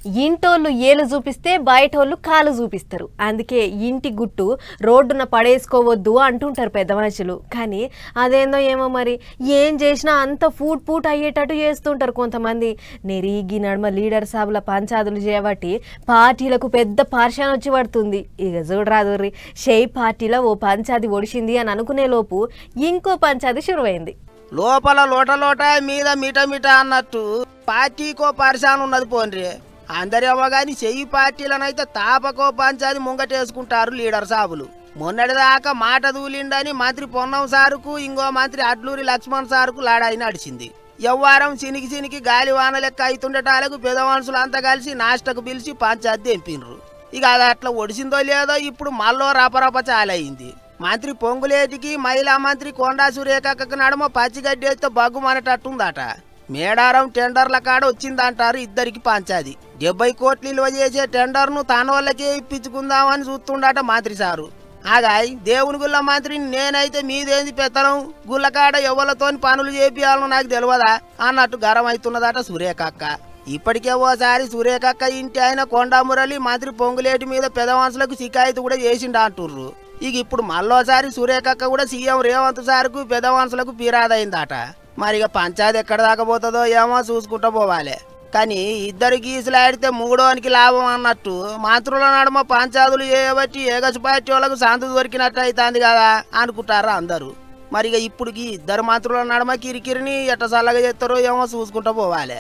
ఇంటోళ్ళు ఏలు చూపిస్తే బయటోళ్ళు కాలు చూపిస్తారు. అందుకే ఇంటి గుట్టు రోడ్డున పడేసుకోవద్దు అంటుంటారు పెద్ద మనుషులు. కానీ అదేందో ఏమో మరి ఏం చేసినా అంత పూట్ అయ్యేటట్టు చేస్తుంటారు కొంతమంది. నెరిగి నడుమ లీడర్ సాబుల పంచాదులు చేయబట్టి పార్టీలకు పెద్ద పార్శాన్ వచ్చి పడుతుంది. ఇక చూడరాదుర్రి, షేయ్ పార్టీలో ఓ పంచాది ఒడిసింది అని అనుకునే లోపు ఇంకో పంచాది శురువైంది. లోపల లోట మీద మిట అన్నట్టు పార్టీకో పరిశాన్ ఉన్నది పోన్రి. అందరేమో గాని చెయ్యి పార్టీలనైతే తాపకో పంచాది ముంగటేసుకుంటారు లీడర్ సాబులు. మొన్నటిదాకా మాట దూలిండని మంత్రి పొన్నం సారుకు ఇంకో మంత్రి అడ్లూరి లక్ష్మణ్ సారుకు లాడాయి నడిచింది. ఎవ్వారం చినికి గాలి వాన లెక్క అవుతుండటాలకు పెద్ద మనుషులు అంతా కలిసి నాష్టకు పిలిచి పంచాది తెంపిన్రు. ఇక అది అట్లా ఒడిసిందో లేదో ఇప్పుడు మళ్ళో రపరప చాలయింది. మంత్రి పొంగులేటికి మహిళా మంత్రి కొండా సురేఖకు నడుమ పచ్చిగడ్డి వేస్తే బగ్గుమనేటట్టుందట. మేడారం టెండర్ల కాడ వచ్చిందంటారు ఇద్దరికి పంచాది. 70 కోట్లు విలువ చేసే టెండర్ను తన వాళ్ళకే ఇప్పించుకుందామని చూస్తుండట మంత్రి సారు. ఆగాయ్ దేవుని గుళ్ళ మంత్రిని నేనైతే మీదేంది పెత్తనం, గుళ్ళకాడ ఎవరితోని పనులు చేపియాలను నాకు తెలియదా అన్నట్టు గరం అవుతున్నదట సురేఖక్క. ఇప్పటికే ఓసారి సురేఖక్క ఇంటి ఆయన కొండా మురళి మంత్రి పొంగులేటి మీద పెద్ద మనుషులకు షికాయతు కూడా చేసిండ అంటుర్రు. ఇక ఇప్పుడు మళ్ళోసారి సురేఖక్క కూడా సీఎం రేవంత్ సార్కు పెద్ద మనుషులకు ఫిర్యాదయిందట. మరి ఇక పంచాయతీ ఎక్కడ దాకా పోతుందో ఏమో చూసుకుంటూ పోవాలి. కానీ ఇద్దరు గీసులాడితే మూడోనికి లాభం అన్నట్టు మంత్రుల నడుమ పంచాయతీలు చేయబట్టి ఏగసు పార్టీ వాళ్ళకు సందు దొరికినట్టు అవుతుంది కదా అనుకుంటారు అందరూ. మరి ఇక ఇప్పుడు ఇద్దరు మంత్రుల నడుమ కిరికిరిని ఎట్ట చల్లగా చేస్తారో ఏమో చూసుకుంటూ పోవాలి.